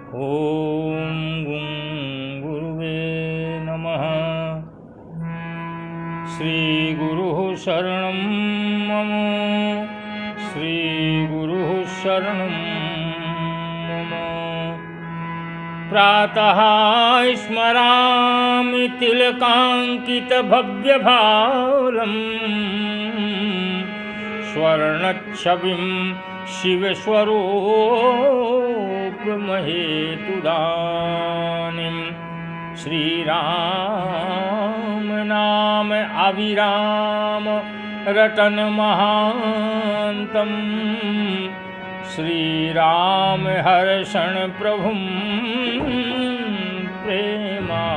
ॐ गुं गुरुवे नमः। श्रीगुरुः शरणं मम, श्रीगुरुः शरणं मम। प्रातः स्मरामि तिलकाङ्कितभव्यभालम्, स्वर्णच्छविं शिवस्वरूपमहेतुदानीं। श्रीराम नाम अविराम रटन महान्तं, श्रीराम हर्षण प्रभुं प्रेमावतारम्।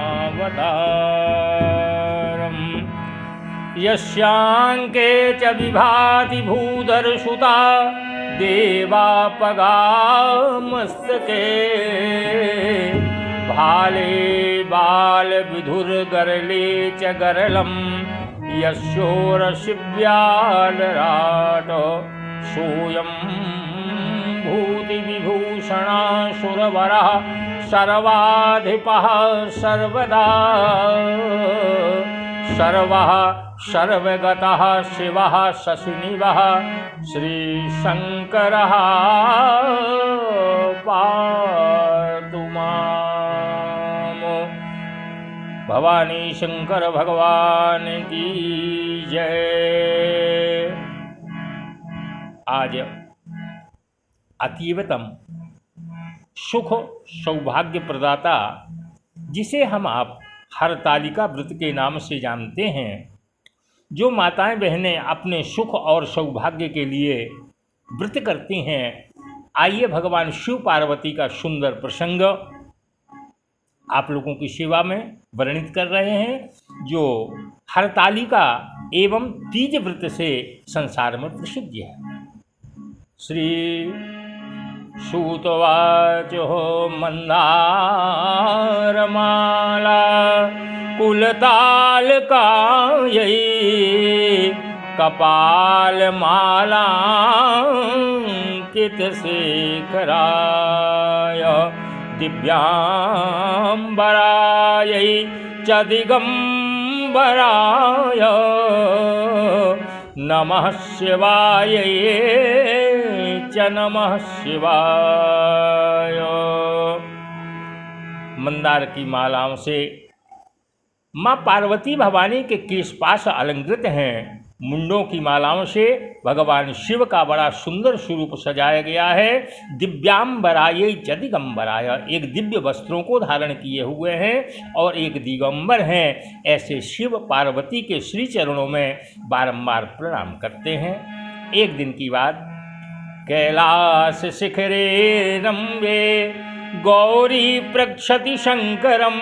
यस्यांके च विभाति भूधरसुता, देवापगा मस्तके। भाले बालविधुर्गरले च गरलं, यस्योरशिव्यालराट। सोऽयं भूतिविभूषणासुरवरः, सर्वाधिपः सर्वदा। सर्वः सर्वगतः शिवः शशिनिवः, श्रीशङ्करः पातु माम्। भवानी शंकर भगवान की जय। आज अतीवतम सुख सौभाग्य प्रदाता, जिसे हम आप हरतालिका व्रत के नाम से जानते हैं, जो माताएं बहनें अपने सुख और सौभाग्य के लिए व्रत करती हैं, आइए भगवान शिव पार्वती का सुंदर प्रसंग आप लोगों की सेवा में वर्णित कर रहे हैं, जो हरतालिका एवं तीज व्रत से संसार में प्रसिद्ध है। श्री सूतवाच मंदारमाला कुलतालकायै, कपालमालांकितशेखराय। दिव्यांबरायै च दिगंबराय, नमः शिवायै च नमः शिवाय। मंदार की मालाओं से माँ पार्वती भवानी के केशपाश अलंकृत हैं। मुंडों की मालाओं से भगवान शिव का बड़ा सुंदर स्वरूप सजाया गया है। दिव्यांबराय च दिगंबराय, एक दिव्य वस्त्रों को धारण किए हुए हैं और एक दिगंबर हैं। ऐसे शिव पार्वती के श्री चरणों में बारंबार प्रणाम करते हैं। एक दिन की बात, कैलास शिखरे रम्ये गौरी प्रक्षति शंकरम,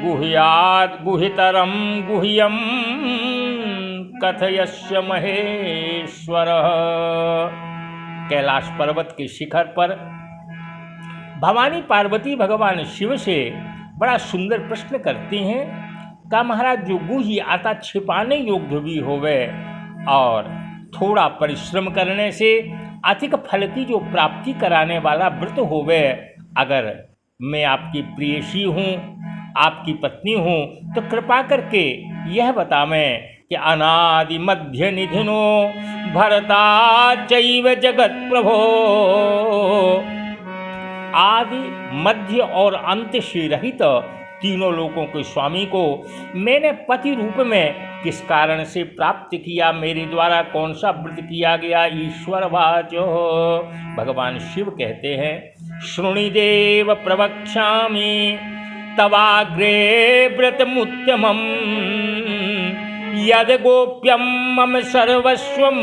गुह्यात् गुहितरं गुह्यं कथयस्य महेश्वरः। कैलाश पर्वत के शिखर पर भवानी पार्वती भगवान शिव से बड़ा सुंदर प्रश्न करती हैं का महाराज, जो गुह्य आता छिपाने योग्य भी होवे और थोड़ा परिश्रम करने से अधिक फल की जो प्राप्ति कराने वाला व्रत होवे, अगर मैं आपकी प्रेयसी हूँ, आपकी पत्नी हूँ, तो कृपा करके यह बतावें कि अनादि मध्य निधिनो भरता चैव जगत प्रभो। आदि मध्य और अंत से रहित तीनों लोकों के स्वामी को मैंने पति रूप में किस कारण से प्राप्त किया, मेरे द्वारा कौन सा व्रत किया गया। ईश्वर वाचो, भगवान शिव कहते हैं, शृणुदेव प्रवक्ष्यामि तवाग्रे व्रतमुत्तमम्, यद गोप्यं मम सर्वस्वं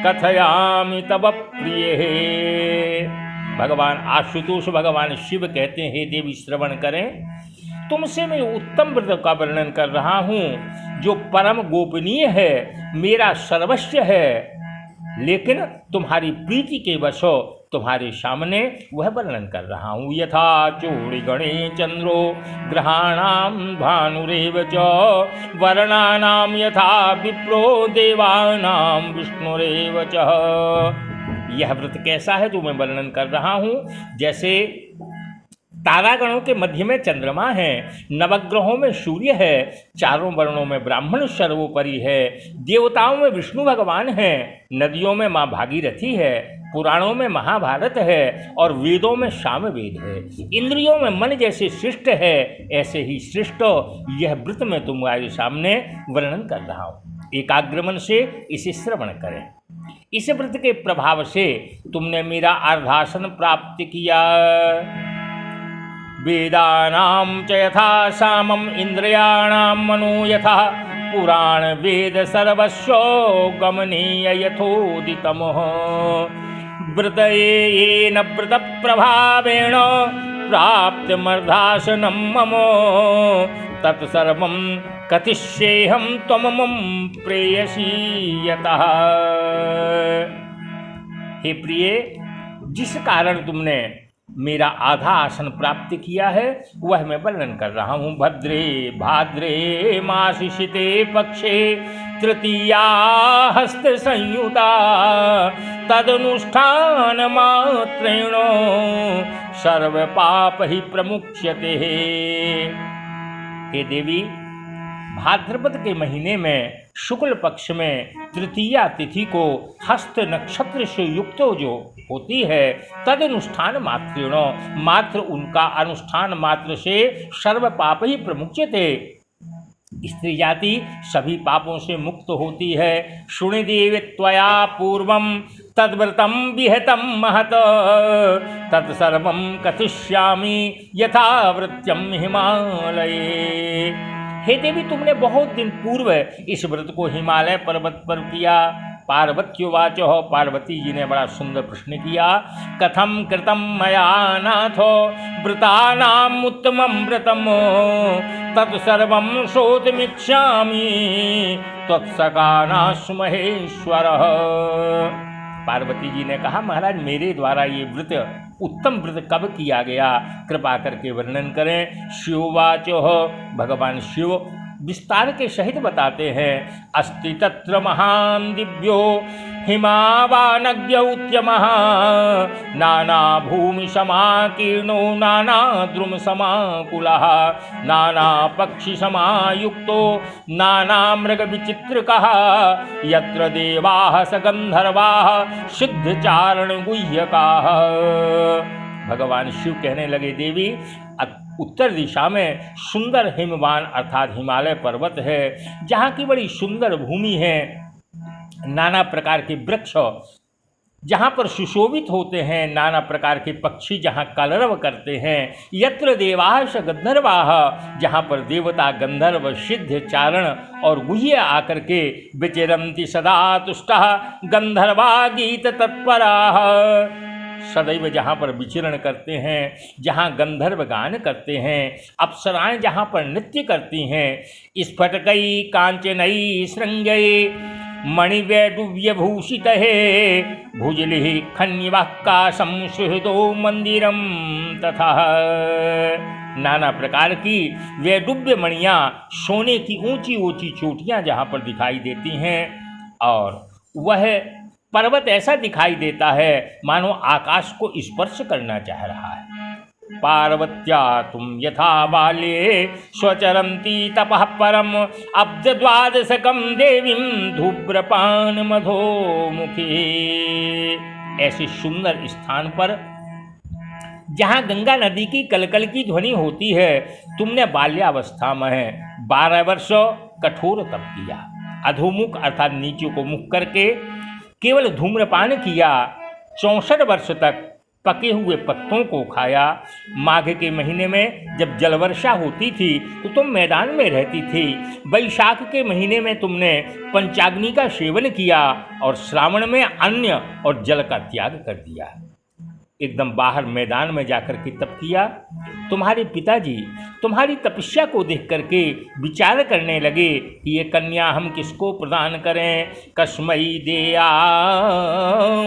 कथयामि तव प्रिये। भगवान आशुतोष भगवान शिव कहते हैं, हे देवी श्रवण करें, तुमसे मैं उत्तम व्रत का वर्णन कर रहा हूँ, जो परम गोपनीय है, मेरा सर्वस्व है, लेकिन तुम्हारी प्रीति के वशो तुम्हारे सामने वह वर्णन कर रहा हूँ। यथा चूड़िगणे चंद्रो ग्रहाणाम भानुरेव च, वर्णानाम यथा विप्रो देवानाम विष्णुरेव च। यह व्रत कैसा है जो मैं वर्णन कर रहा हूँ। जैसे तारागणों के मध्य में चंद्रमा है, नवग्रहों में सूर्य है, चारों वर्णों में ब्राह्मण सर्वोपरि है, देवताओं में विष्णु भगवान है, नदियों में माँ भागीरथी है, पुराणों में महाभारत है और वेदों में सामवेद है, इंद्रियों में मन जैसे श्रेष्ठ है, ऐसे ही श्रेष्ठ यह व्रत मैं तुम्हारे सामने वर्णन कर रहा हूँ। एकाग्र मन से इसे श्रवण करें। इस व्रत के प्रभाव से तुमने मेरा अर्धासन प्राप्त किया। वेदानां च यथा सामम् इंद्रियाणां मनो यथा पुराण वेद सर्वस्व गमनीय यथोदितमः व्रतयेन व्रत प्रभावेण प्राप्तमर्धासनं मम तत्सर्वं कथिष्येऽहं त्वममं प्रेयसी यतः। हे प्रिय, जिस कारण तुमने मेरा आधा आसन प्राप्त किया है वह मैं वर्णन कर रहा हूँ। भद्रे भाद्रे मासि शीते पक्षे तृतीया हस्त संयुता तदनुष्ठान मात्रेण सर्व पाप ही प्रमुच्यते। हे देवी, भाद्रपद के महीने में शुक्ल पक्ष में तृतीया तिथि को हस्त नक्षत्र से युक्त जो होती है तदनुष्ठान मात्रेण, मात्र उनका अनुष्ठान मात्र से सर्व पाप ही प्रमुच्यते, स्त्री जाति सभी पापों से मुक्त होती है। शुणिदेव त्वया पूर्वं तद्व्रतं विहितं महत तत्सर्वं कथिष्यामि यथावृत्यं हिमालये। हे देवी, तुमने बहुत दिन पूर्व इस व्रत को हिमालय पर्वत पर किया। पार्वत्युवाच, पार्वती जी ने बड़ा सुंदर प्रश्न किया। कथम कृतम मया नाथो व्रतानाम उत्तमं व्रतम तत्सर्वं श्रोतुमिच्छामि त्वत्सखानासु महेश्वरः। पार्वती जी ने कहा, महाराज मेरे द्वारा ये व्रत उत्तम व्रत कब किया गया, कृपा करके वर्णन करें। शिववाच, भगवान शिव विस्तार के सहित बताते हैं। अस्ति तत्र महान दिव्यो हिमावानज्ञ उत्तमः नाना भूमि समाकीर्णो नाना द्रुम समाकुलः नाना पक्षी समायुक्तो नाना मृग विचित्रकः यत्र देवाः स गंधर्वाः सिद्धचारण गुह्यकाः। भगवान शिव कहने लगे, देवी उत्तर दिशा में सुंदर हिमवान अर्थात हिमालय पर्वत है, जहाँ की बड़ी सुंदर भूमि है, नाना प्रकार के वृक्ष जहाँ पर सुशोभित होते हैं, नाना प्रकार के पक्षी जहाँ कलरव करते हैं, यत्र देवाः स गंधर्वाः जहाँ पर देवता गंधर्व सिद्ध चारण और गुह्य आकर के विचरन्ति सदा तुष्टः गंधर्वा गीत तत्पराः, सदैव जहाँ पर विचरण करते हैं, जहाँ गंधर्व गान करते हैं, अप्सराएं जहाँ पर नृत्य करती हैं। स्फटकई कांचनई श्रृंगये मणिवैडूर्यभूषित है भुजलि खन्यवाक्काशं सुहृदो मंदिरम तथा। नाना प्रकार की वैडूर्य मणियाँ, सोने की ऊंची ऊंची चोटियाँ जहाँ पर दिखाई देती हैं, और वह पर्वत ऐसा दिखाई देता है मानो आकाश को स्पर्श करना चाह रहा है। पार्वत्या तुम यथा बाल्ये स्वचरन्ती तपः परम अब्जद्वादशकं देवीं धूम्रपान मधोमुखी। ऐसे सुंदर स्थान पर जहाँ गंगा नदी की कलकल की ध्वनि होती है, तुमने बाल्यावस्था में 12 वर्ष कठोर तप किया, अधोमुख अर्थात नीचे को मुख करके केवल धूम्रपान किया, 64 वर्ष तक पके हुए पत्तों को खाया। माघ के महीने में जब जलवर्षा होती थी तो तुम मैदान में रहती थी। वैशाख के महीने में तुमने पंचाग्नि का सेवन किया और श्रावण में अन्न और जल का त्याग कर दिया, एकदम बाहर मैदान में जाकर के तप किया। तुम्हारे पिताजी तुम्हारी तपस्या को देख करके विचार करने लगे कि ये कन्या हम किसको प्रदान करें। कस्मै देया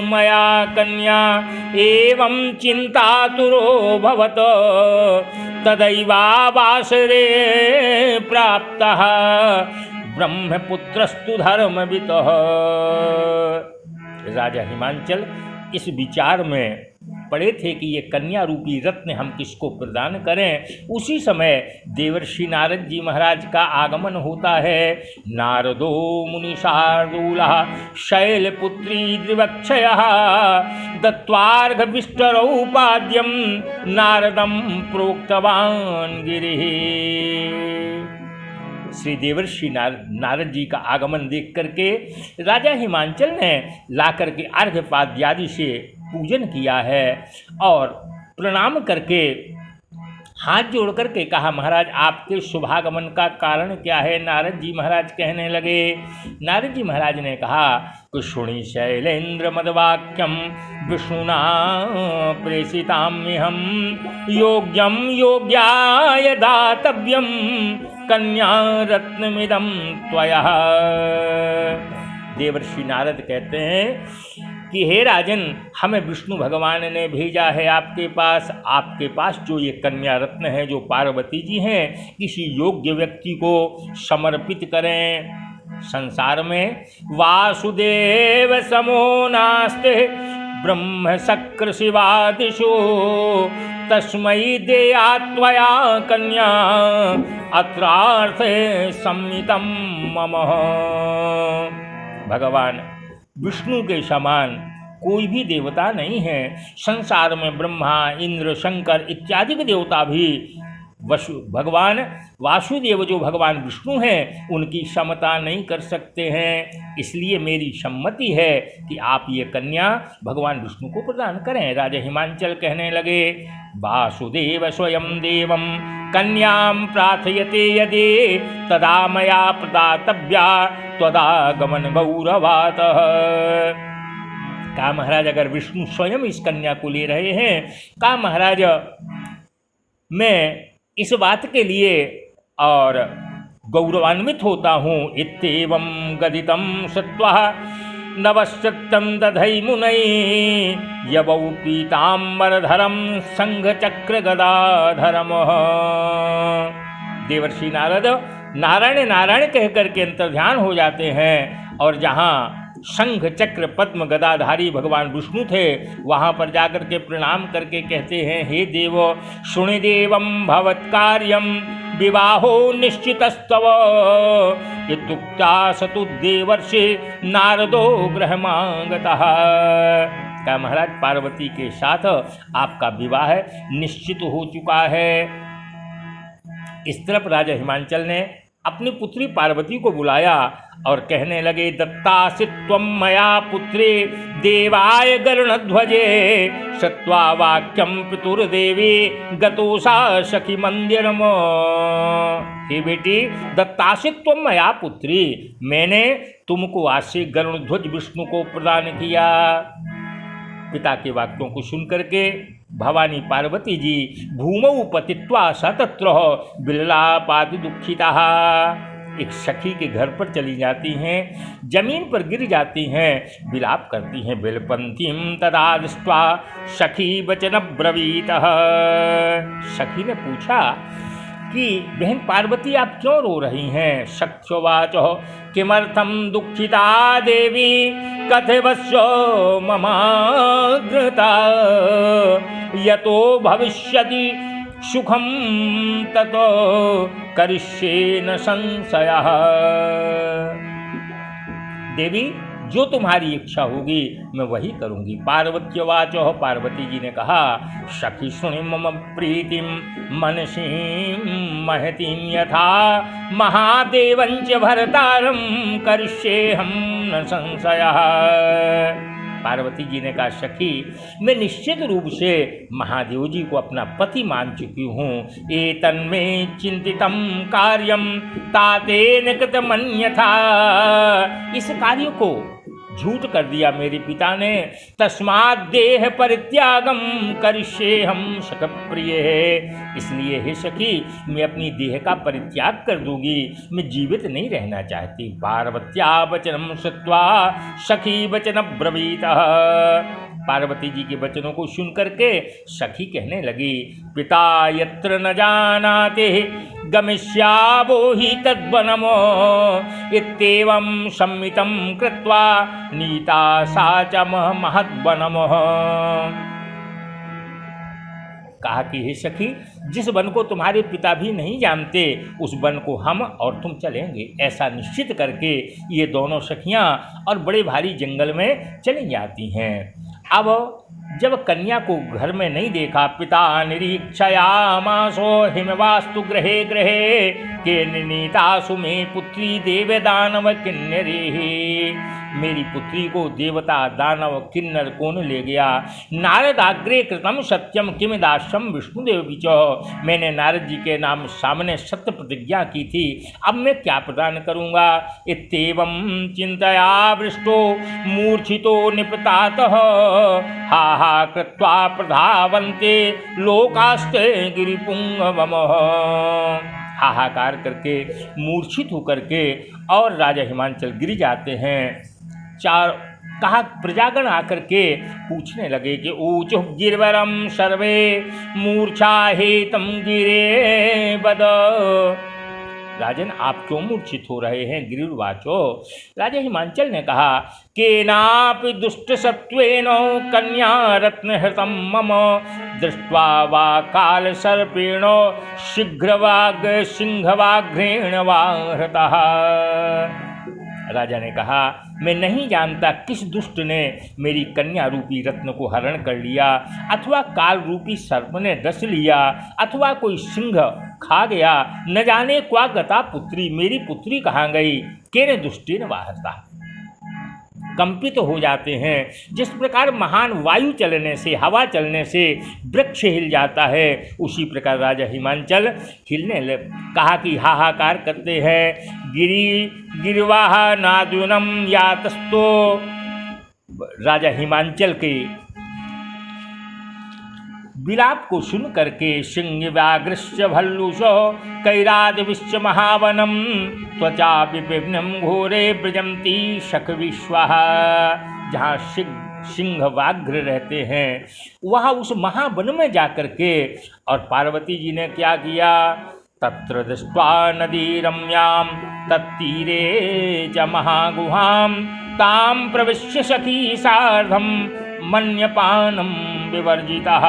मया कन्या एवं चिंतातुरो भवत तदैवावासरे प्राप्तः ब्रह्मपुत्रस्तु धर्मवितः। राजा हिमांचल इस विचार में पड़े थे कि ये कन्या रूपी रत्न हम किसको प्रदान करें। उसी समय देवर्षि नारद जी महाराज का आगमन होता है। नारदो मुनि शार्दूलः शैलपुत्री द्विवक्षयः दत्वार्घविष्टरौपाद्यं नारदं प्रोक्तवान् गिरिः। श्री देवर्षि नारद जी का आगमन देख करके राजा हिमांचल ने ला करके अर्घ्यपाद्यादि से पूजन किया है और प्रणाम करके हाथ जोड़ करके कहा, महाराज आपके शुभागमन का कारण क्या है। नारद जी महाराज कहने लगे, नारद जी महाराज ने कहा कि शुणि शैलेन्द्र मदवाक्यम विष्णुना प्रेषिताम्यहं योग्यम योग्याय दातव्यम कन्या रत्नमिदं त्वया। देवर्षि नारद कहते हैं कि हे राजन, हमें विष्णु भगवान ने भेजा है आपके पास जो ये कन्या रत्न है, जो पार्वती जी हैं, किसी योग्य व्यक्ति को समर्पित करें। संसार में वासुदेव समो नास्ते ब्रह्म शक्र शिवादिशो तस्मै देया त्वया कन्या अत्रार्थे सम्मितं मम। भगवान विष्णु के समान कोई भी देवता नहीं है। संसार में ब्रह्मा, इंद्र, शंकर इत्यादि के देवता भी भगवान वासुदेव जो भगवान विष्णु हैं उनकी समता नहीं कर सकते हैं। इसलिए मेरी सम्मति है कि आप ये कन्या भगवान विष्णु को प्रदान करें। राजा हिमांचल कहने लगे, वासुदेव स्वयं देवं कन्यां प्रार्थयते यदि तदा मया प्रदातव्या त्वदागमन गौरवातः। कहा महाराज अगर विष्णु स्वयं इस कन्या को ले रहे हैं, कहा महाराज मैं इस बात के लिए और गौरवान्वित होता हूँ। इत्येवं गदितं श्रुत्वा नवश्चत्रं दधै मुनये यवौ पीताम्बरधरं संघचक्र गदाधरम। देवर्षि नारद नारायण नारायण कह करके अंतर्ध्यान हो जाते हैं और जहाँ शंख चक्र पद्म गदाधारी भगवान विष्णु थे वहाँ पर जाकर के प्रणाम करके कहते हैं, हे देव शुणिदेवं भवत्कार्यं विवाहो निश्चितस्तव इत्युक्ता सतु देवर्षि नारदो गृहमागतः। क्या महाराज पार्वती के साथ आपका विवाह निश्चित हो चुका है। इस तरफ राजा हिमांचल ने अपनी पुत्री पार्वती को बुलाया और कहने लगे, दत्तासि त्वं मया पुत्रे देवाय गरुणध्वजे श्रुत्वा वाक्यं पितुर्देवी गतोषा सखी मंदिरम। हे बेटी, दत्तासि त्वं मया पुत्री, मैंने तुमको आज से गरुणध्वज विष्णु को प्रदान किया। पिता के वाक्यों को सुन करके भवानी पार्वती जी भूमौ पतित्वा स तत्र विललापाति दुखिता। एक सखी के घर पर चली जाती हैं, जमीन पर गिर जाती हैं, विलाप करती हैं। बिलपंतीम तदा दृष्ट्वा सखी वचन ब्रवीतः। सखी ने पूछा कि बहन पार्वती आप क्यों रो रही हैं। सख्योवाचो किमर्थं दुखिता देवी कथवस्यो ममाग्रता यतो भविष्यति सुखम ततो करिष्ये न संशयः। देवी जो तुम्हारी इच्छा होगी मैं वही करूँगी। पार्वत्यवाचो, पार्वती जी ने कहा, सखी सुनि मम प्रीतिम मनसीं महतीं यथा महादेवंच भरतारं करिष्येऽहं न संशयः। पार्वती जी ने कहा, सखी मैं निश्चित रूप से महादेव जी को अपना पति मान चुकी हूँ। एतन्मे चिंतितं कार्यम तातेन कृतमन्यथा। इस कार्य को झूठ कर दिया मेरे पिता ने। तस्मात् देह परित्यागम करिष्येऽहं शकप्रिय है। इसलिए हे सखी मैं अपनी देह का परित्याग कर दूंगी, मैं जीवित नहीं रहना चाहती। पार्वत्या वचनम श्रुत्वा सखी वचन ब्रवीतः। पार्वती जी के वचनों को सुन करके सखी कहने लगी, पिता यत्र न जानाते गमिष्यावो हि तद्वनमो इत्येवं सम्मितं कृत्वा नीता सा च महद्वनमः। कहा कि हे सखी, जिस वन को तुम्हारे पिता भी नहीं जानते उस वन को हम और तुम चलेंगे। ऐसा निश्चित करके ये दोनों सखियां और बड़े भारी जंगल में चली जाती हैं। अब जब कन्या को घर में नहीं देखा, पिता निरीक्षयामासो हिमवास्तु ग्रहे ग्रहे के नीतासु मे पुत्री देव दानव किन्नरी। मेरी पुत्री को देवता दानव किन्नर कौन ले गया? नारदाग्रे कृतम सत्यम किमिदाश्रम विष्णुदेव विचो। मैंने नारद जी के नाम सामने सत्य प्रतिज्ञा की थी, अब मैं क्या प्रदान करूँगा? इत्येवं चिंतया वृष्टो मूर्छितो निपतातः हा हा कृत्वा प्रधावन्ते लोकास्ते गिरिपुंगवमः। हाहाकार करके मूर्छित होकर के और राजा हिमांचल गिर जाते हैं। कहा प्रजागण आकर के पूछने लगे कि ऊचु गिरवरम सर्वे मूर्छा हेतम गिरे बद। राजन, आप क्यों मूर्छित हो रहे हैं? गिरिवाचो। राजा हिमांचल ने कहा, केनापि दुष्ट सत्वेन कन्या रत्नहृतं मम दृष्ट्वा वा काल सर्पेण शीघ्रवाग सिंहवाघ्रेण वा हृतः। राजा ने कहा, मैं नहीं जानता किस दुष्ट ने मेरी कन्या रूपी रत्न को हरण कर लिया, अथवा काल रूपी सर्प ने डस लिया, अथवा कोई सिंह खा गया। न जाने क्वा गता पुत्री, मेरी पुत्री कहाँ गई? केने दुष्टेन वाहता। कंपित हो जाते हैं। जिस प्रकार महान वायु चलने से, हवा चलने से वृक्ष हिल जाता है, उसी प्रकार राजा हिमांचल हिलने लगे। कहा कि हाहाकार करते हैं। गिरिवाह नादुनम यातस्तो। राजा हिमांचल के विलाप को सुन करके सिंह व्याघ्रश्च भल्लुषो कैरादिविश्च महावनम त्वचा विपिन्नम घोरे ब्रजंती शक विश्वाः। जहाँ सिंह व्याघ्र रहते हैं वहाँ उस महावन में जाकर के और पार्वती जी ने क्या किया? तत्र दृष्ट्वा नदी रम्यां तत्तीरे च महागुहां तां प्रविश्य सखी सार्धं मन्यपानं विवर्जितः।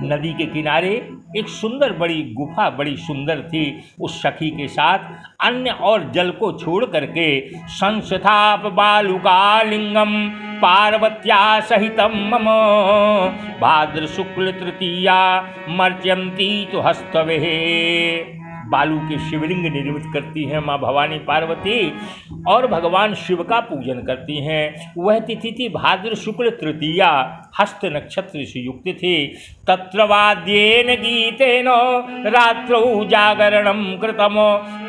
नदी के किनारे एक सुंदर बड़ी गुफा बड़ी सुंदर थी। उस सखी के साथ अन्य और जल को छोड़ करके संस्थाप बालुकालिंगम पार्वत्या सहितम मम भाद्र शुक्ल तृतीया मर्च्यंती तो हस्तवे। बालू के शिवलिंग निर्मित करती हैं माँ भवानी पार्वती और भगवान शिव का पूजन करती हैं। वह तिथि थी भाद्र शुक्ल तृतीया, हस्त नक्षत्र से युक्त थी। तत्र वाद्येन गीतेन रात्रौ जागरणं कृतम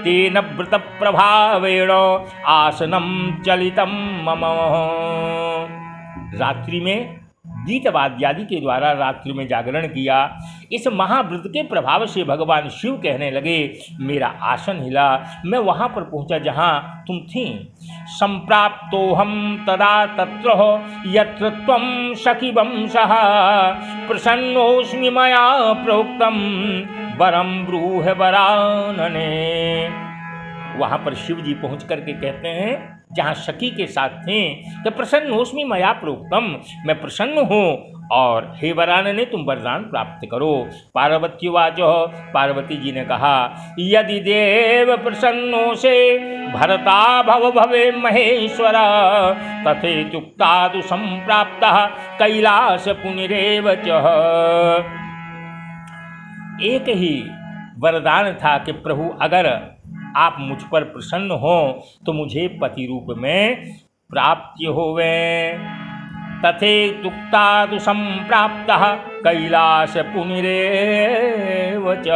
तेन व्रत प्रभावेण आसनं चलितं मम। रात्रि में गीत वाद्यादि के द्वारा रात्रि में जागरण किया। इस महाव्रत के प्रभाव से भगवान शिव कहने लगे, मेरा आसन हिला, मैं वहाँ पर पहुँचा जहाँ तुम थी। संप्राप्तोहम तदा तत्र यत्र त्वं सखी वंशः प्रसन्नोऽस्मि मया प्रोक्तं वरं ब्रूहि वरानने। वहाँ पर शिव जी पहुँच करके कहते हैं जहाँ सखी के साथ थे तो प्रसन्नोस्मि मया प्रोक्तम, मैं प्रसन्न हूँ और हे वरानने तुम वरदान प्राप्त करो। पार्वतीवाचो, पार्वती जी ने कहा, यदि देव प्रसन्नो से भरता भव भवे महेश्वर तथेत्युक्तादु संप्राप्तः कैलास पुनिरेव च। एक ही वरदान था कि प्रभु अगर आप मुझ पर प्रसन्न हो तो मुझे पति रूप में प्राप्ति होवे। तथेत्युक्तादु संप्राप्तः कैलास पुनिरेव च।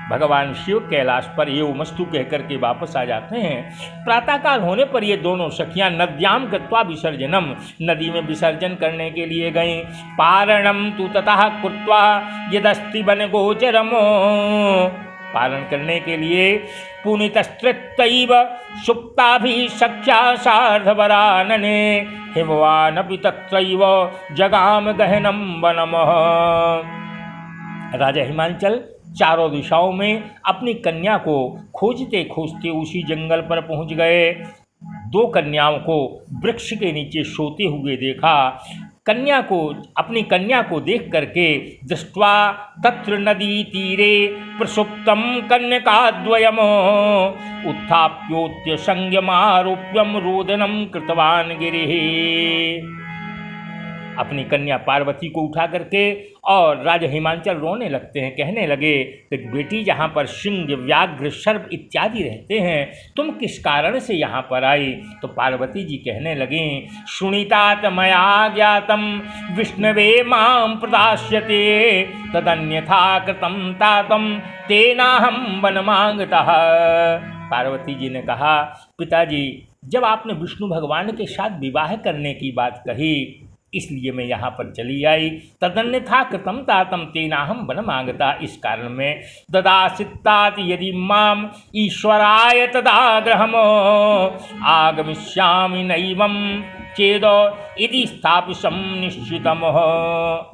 भगवान शिव कैलाश पर एवमस्तु कहकर के वापस आ जाते हैं। प्रातःकाल होने पर ये दोनों सखियां नद्याम कृत्वा विसर्जनम, नदी में विसर्जन करने के लिए गईं। पारणम तु ततः कृत्वा यदस्ति वन गोचरमो पालन करने के लिए पुनितस्तृतैव सुप्ताभिः सख्या सार्धवरानने हिमवानपि तत्रैव जगाम गहनं वनमः। राजा हिमांचल चारों दिशाओं में अपनी कन्या को खोजते खोजते उसी जंगल पर पहुंच गए। दो कन्याओं को वृक्ष के नीचे सोते हुए देखा। अपनी कन्या को देख करके दृष्ट्वा तत्र नदी तीरे प्रसुप्तम कन्यकाद्वयम् उत्थाप्योत्य संयमारोप्यम रोदनम कृतवान गिरिः। अपनी कन्या पार्वती को उठा करके और राजा हिमांचल रोने लगते हैं, कहने लगे कि बेटी, जहाँ पर सिंह, व्याघ्र, सर्प इत्यादि रहते हैं, तुम किस कारण से यहाँ पर आई? तो पार्वती जी कहने लगीं, शुणितात मया ज्ञातम विष्णवे मां प्रदास्यते तदन्यथा कृतं तातम तेनाहं वनमागतः। पार्वती जी ने कहा, पिताजी, जब आपने विष्णु भगवान के साथ विवाह करने की बात कही, इसलिए मैं यहाँ पर चली आई। तदन्यथा कृतं तातम तेनाहं वनमागता। इस कारण में ददासित्तात यदि माम ईश्वराय तदाग्रहम् आगमिष्यामि नैवं चेद इति स्थापितं निश्चितम्।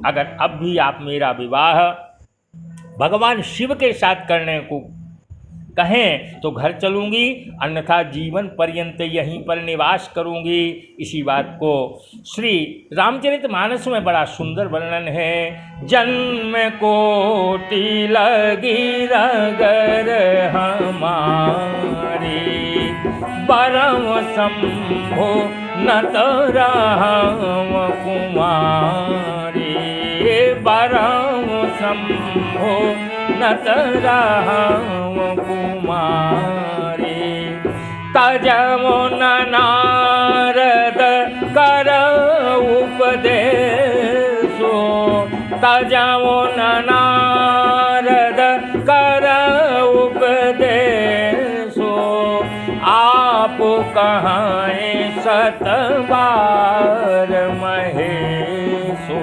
अगर अब भी आप मेरा विवाह भगवान शिव के साथ करने को कहें तो घर चलूँगी, अन्यथा जीवन पर्यंत यहीं पर निवास करूँगी। इसी बात को श्री रामचरितमानस में बड़ा सुंदर वर्णन है। जन्म कोटि लगी रगर हमारी परम शंभो नत राम कुमारी परम शंभो नत राम कुमारी तजमो नारद कर उपदेशो तजमो नारद कर उपदेशो आप कहाए सत बार महेशो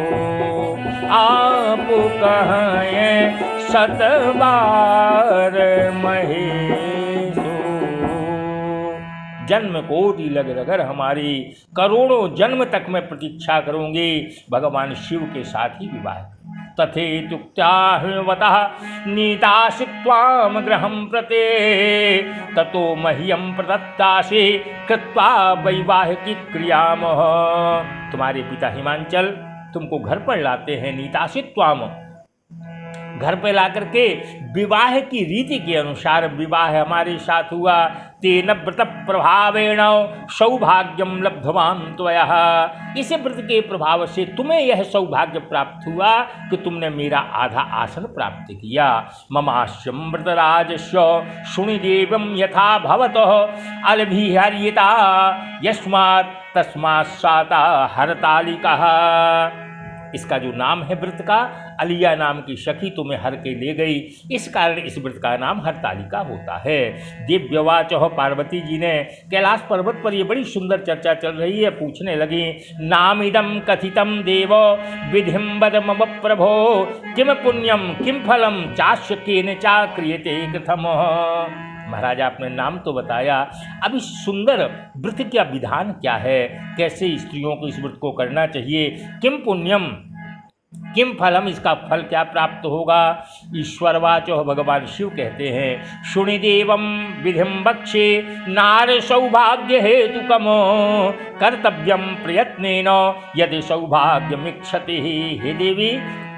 आप कहाए सत बार महेशो। जन्म कोटि लग रगर हमारी, करोड़ों जन्म तक मैं प्रतीक्षा करूंगी भगवान शिव के साथ ही विवाह। तथेतुक्त्याहवतः नीतासित्वाम गृहं प्रते ततो मह्यं प्रदत्तासि कृत्वा वैवाहिकी क्रियामः। तुम्हारे पिता हिमांचल तुमको घर पर लाते हैं, नीतासित्वाम घर पे ला करके विवाह की रीति के अनुसार विवाह हमारे साथ हुआ। तेन व्रत प्रभावेण सौभाग्यम लब्धवान त्वया। इस व्रत के प्रभाव से तुम्हें यह सौभाग्य प्राप्त हुआ कि तुमने मेरा आधा आसन प्राप्त किया। ममास्यम व्रतराजस्य शुणिदेवं यथा भवतः अलभिहर्यता यस्मात् तस्मात् साता हरतालिका। इसका जो नाम है व्रत का, अलिया नाम की सखी तुम्हें हर के ले गई, इस कारण इस व्रत का नाम हरतालिका होता है। दिव्यवाच पार्वती जी ने कैलाश पर्वत पर ये बड़ी सुंदर चर्चा चल रही है, पूछने लगी, नामिदम कथितम देव विधिम वद मम प्रभो किम पुण्यम किम फलम चास्य केन चा क्रियते कृतम। महाराज, आपने नाम तो बताया, अब इस सुंदर व्रत का विधान क्या है, कैसे स्त्रियों को इस व्रत को करना चाहिए, किम पुण्यम किम फलम, इसका फल क्या प्राप्त होगा। ईश्वरवाचो भगवान शिव कहते हैं, शुणिदेवम विधिम बक्षे नार सौभाग्य हेतुकम कर्तव्यम प्रयत्नेन यदि सौभाग्यमिच्छति। हे देवी,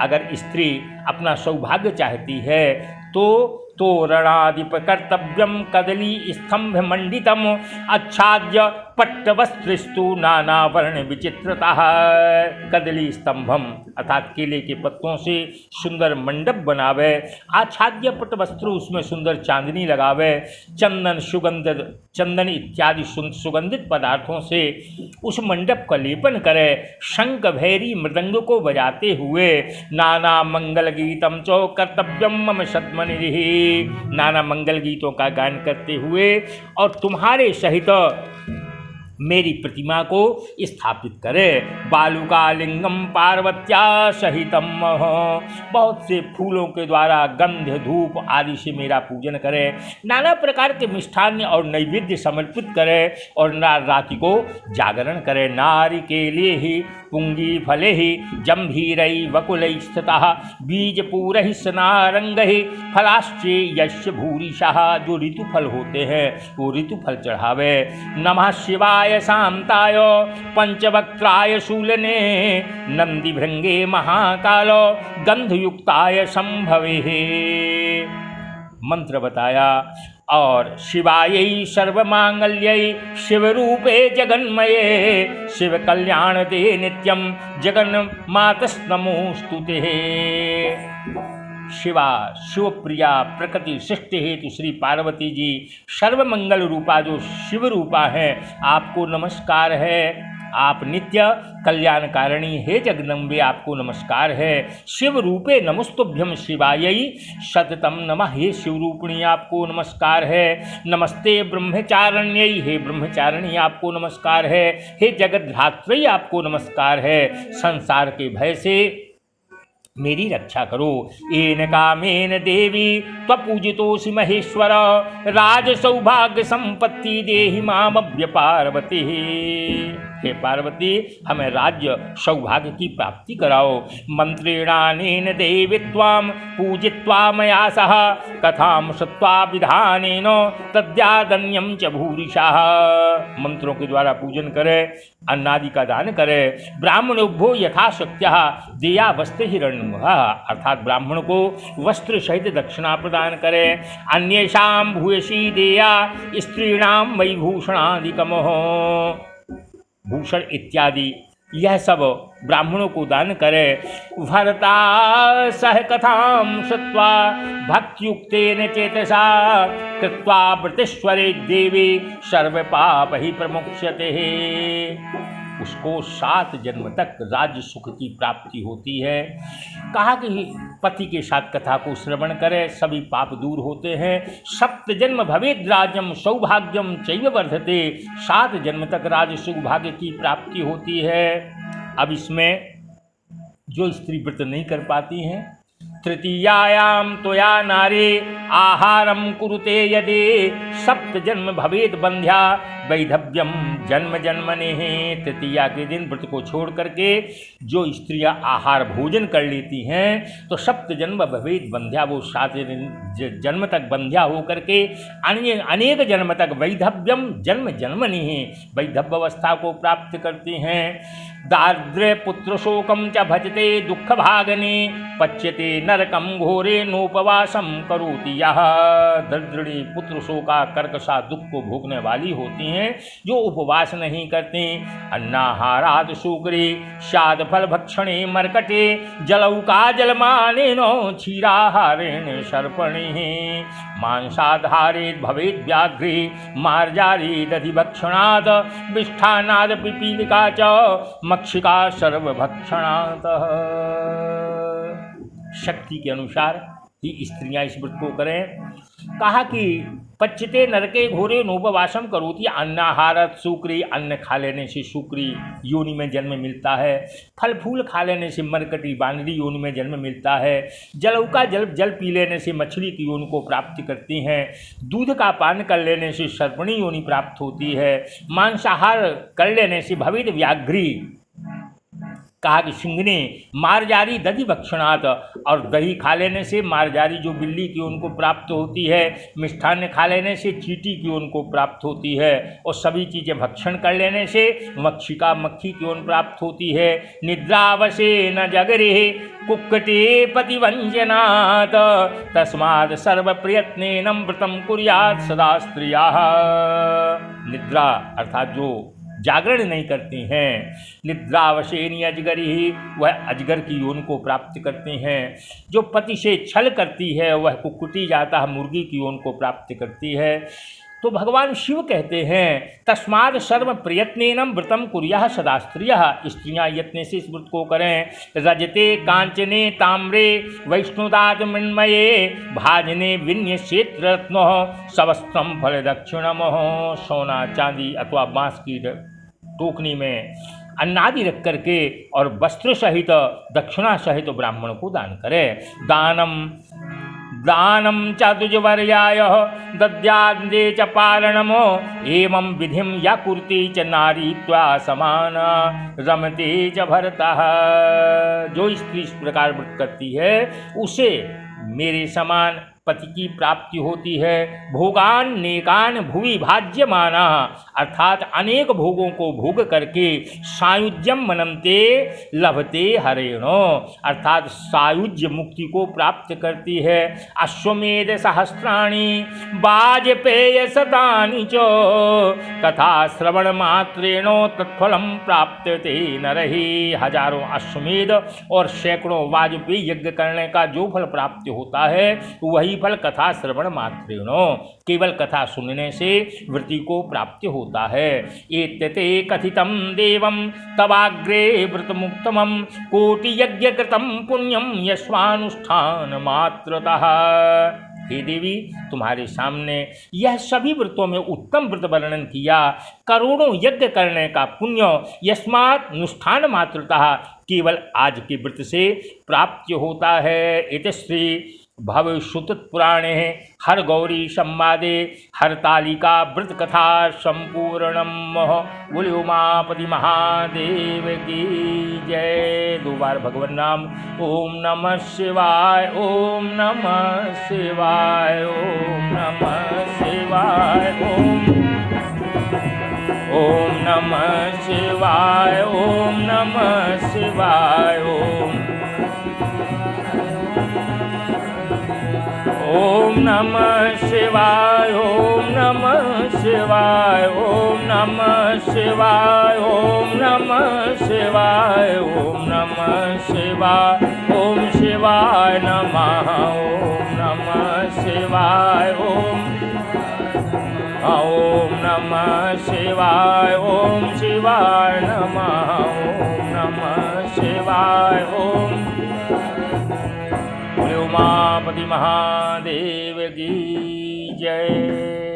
अगर स्त्री अपना सौभाग्य चाहती है तो तोरणादिप कर्तव्यम कदली स्तंभ मंडितम आच्छाद्य पट्टवस्त्रस्तु नाना वर्ण विचित्रता। कदली स्तंभम अर्थात केले के पत्तों से सुंदर मंडप बनावे, आच्छाद्य पट्टवस्त्र उसमें सुंदर चांदनी लगावे, चंदन इत्यादि सुगंधित पदार्थों से उस मंडप का लेपन करे, शंख भैरी मृदंग को बजाते हुए नाना मंगल गीतम चो कर्तव्यम मम सत्मनिरिहि, नाना मंगल गीतों का गान करते हुए और तुम्हारे सहित मेरी प्रतिमा को स्थापित करे। बालुकालिंगम पार्वत्या सहितम, बहुत से फूलों के द्वारा गंध धूप आदि से मेरा पूजन करे। नाना प्रकार के मिष्ठान्न और नैवेद्य समर्पित करे और रात्रि को जागरण करे। नारी के लिए ही पुंगी फले ही जम्भीरई वकुलई स्थितः बीजपूरहि स्नारंगहि फलाश्चे यश्य भूरिशः, जो ऋतु फल होते हैं वो ऋतु फल चढ़ावे। नमः शिवाय शांताय पंचवक्त्राय शूलने नंदी भृंगे महाकालो गंधयुक्ताय संभवे। मंत्र बताया। और शिवायै सर्वमांगल्यै शिवरूपे जगन्मये शिव कल्याण दे नित्यम जगन्मातस्नमोस्तुते। शिवा शिवप्रिया प्रकृति सृष्टि हेतु श्री पार्वती जी सर्वमंगल रूपा जो शिव रूपा है, आपको नमस्कार है। आप नित्य कल्याणकारिणी हे जगदम्बे, आपको नमस्कार है। शिव रूपे नमस्तुभ्यम शिवायै सततम नमः, हे शिवरूपिणी आपको नमस्कार है। नमस्ते ब्रह्मचारिण्यै, हे ब्रह्मचारिणी आपको नमस्कार है। हे जगद्धात्री आपको नमस्कार है। संसार के भय से मेरी रक्षा करो। येन कामेन देवी त्वपूजितोऽसि महेश्वर राज सौभाग्य संपत्ति देहि मामभ्य पार्वती। हे पार्वती, हमें राज्य सौभाग्य की प्राप्ति कराओ। मंत्रेणानेन देवी त्वां पूजित्वा मया सह कथां श्रुत्वा विधानेन तद्यादन्यं च भूरिशः। मंत्रों के द्वारा पूजन करे, अन्नादि का दान करे। ब्राह्मणोभ्यो यथाशक्त्यः देया वस्त्र हिरण्यः, अर्थात ब्राह्मण को वस्त्र सहित दक्षिणा प्रदान करे। अन्येषां भूयसी देया स्त्रीणां वै भूषणादिकमः, भूषण इत्यादि यह सब ब्राह्मणों को दान करे। भरता सह कथां श्रुत्वा भक्त्युक्तेन चेतसा कृत्वा व्रतेश्वरे देवी सर्वपाप ही प्रमुच्यते। उसको 7 जन्म तक राज्य सुख की प्राप्ति होती है। कहा कि पति के साथ कथा को श्रवण करे, सभी पाप दूर होते हैं। 7 जन्म भवेद राज्यम सौभाग्यम चैव वर्धते, 7 जन्म तक राज्य सुख भाग्य की प्राप्ति होती है। अब इसमें जो स्त्री व्रत नहीं कर पाती हैं, तृतीयायाम त्वया नारे आहारम कुरुते यदि 7 जन्म भवेद बंध्या वैधव्यम जन्म जन्मने। तृतीया के दिन व्रत को छोड़ करके जो स्त्रियां आहार भोजन कर लेती हैं तो 7 जन्म भवेद बंध्या, वो 7 जन्म तक बंध्या हो करके अनेक जन्म तक वैधव्यम जन्म जन्मनि, वैधव्य अवस्था को प्राप्त करती हैं। दारिद्र्य पुत्र शोकम च भजते दुख भागने पच्यते नरकम घोरे नोपवासम करोति। यह दरिद्रणी पुत्र शोका कर्कशा दुख को भोगने वाली होती हैं जो उपवास नहीं करते। अन्नाहाराद शूकरे शाद फल भक्षणे मरकटे जलौका जलमानेनो क्षीराहारेण सर्पणे। मांसाधारे भवेद व्याघ्रे मार्जारे दधि भक्षणात् विष्ठानाद पिपीलिका च मक्षिका सर्वभक्षणात्। शक्ति के अनुसार ही स्त्रियां इस व्रत को करें। कहा कि पच्यते नरके घोरे नोपवासम करोति, अन्नाहार शुक्री, अन्न खा लेने से शुक्री योनि में जन्म मिलता है। फल फूल खा लेने से मरकटी बानरी योनि में जन्म मिलता है। जलौका जल पी लेने से मछली की योनि को प्राप्ति करती हैं। दूध का पान कर लेने से सर्पणी योनि प्राप्त होती है। मांसाहार कर लेने से भवित व्याघ्री, कहा कि सिंघने मारजारी दधि भक्षणात्, और दही खा लेने से मारजारी जो बिल्ली की उनको प्राप्त होती है। मिष्ठान्न खा लेने से चींटी की उनको प्राप्त होती है। और सभी चीज़ें भक्षण कर लेने से मक्षिका मक्खी की ओर प्राप्त होती है। निद्रावशे न जगरे कुक्कटे पतिवंजनात् तस्मात् सर्वप्रयत्नेन व्रतं कुर्यात् सदा स्त्रियाः। निद्रा अर्थात जो जागरण नहीं करती हैं, निद्रावशेनी अजगरी, वह अजगर की योनि को प्राप्त करते हैं। जो पति से छल करती है वह कुक्कुटी जाता है मुर्गी की योनि को प्राप्त करती है। तो भगवान शिव कहते हैं तस्माद सर्व प्रयत्नेन व्रतम कुर्याः सदा स्त्रियः, स्त्रियाँ यत्न से इस व्रत को करें। रजते कांचने ताम्रे वैष्णुदात मृण्मये भाजने विन्यसेत रत्नो सवस्त्रम फल दक्षिणम। सोना चांदी अथवा बांस की टोकनी में अन्नादि रख करके और वस्त्र सहित दक्षिणा सहित ब्राह्मण को दान करें। दानम च दुजवर्याय दद्यादे च पारणमो एवं विधिम या कुर्ती च नारी त्वा समान रमते च भरतः। जो स्त्री इस प्रकार व्रत करती है उसे मेरे समान पति की प्राप्ति होती है। भोगान नेकान भुवि भाज्यमाना, अर्थात अनेक भोगों को भोग करके सायुज्यम मनंते लभते हरेणो, अर्थात सायुज्य मुक्ति को प्राप्त करती है। अश्वमेध सहस्राणि वाजपेय शतानि च कथा श्रवण मात्रेणो तत्फलम प्राप्यते नरहि। हजारों अश्वमेध और सैकड़ों वाजपेयी यज्ञ करने का जो फल प्राप्त होता है वही फल कथा श्रवण मात्रेणो, केवल कथा सुनने से वृत्ति को प्राप्त होता है। एतते कथितम देवम तवाग्रे व्रतमुक्तमं कोटि यज्ञ कृतम पुण्यम यस्वानुष्ठान मात्रतः। हे देवी, तुम्हारे सामने यह सभी व्रतों में उत्तम व्रत वर्णन किया। करोड़ों यज्ञ करने का पुण्य यस्मात् अनुष्ठान मात्रतः केवल आज के व्रत से प्राप्त होता है। इतिश्री भविष्युत पुराणे हर गौरी संवादे हरतालिका व्रत कथा संपूर्णम। बोले उमापति महादेव की जय। दो बार भगवान नाम। ओम नमः शिवाय, ओम नमः शिवाय, ओम नमः शिवाय, ओम नमः शिवाय, ओम नमः शिवाय, ओम नमः शिवाय, ओम नमः शिवाय, ओम नमः शिवाय, ओम नमः शिवाय, ओम नमः शिवाय, ओम शिवाय नमः, ओम नमः शिवाय, ओम नमः शिवाय, ओम शिवाय नमः, ओम नमः शिवाय, ओम उमापति महादेव की जय।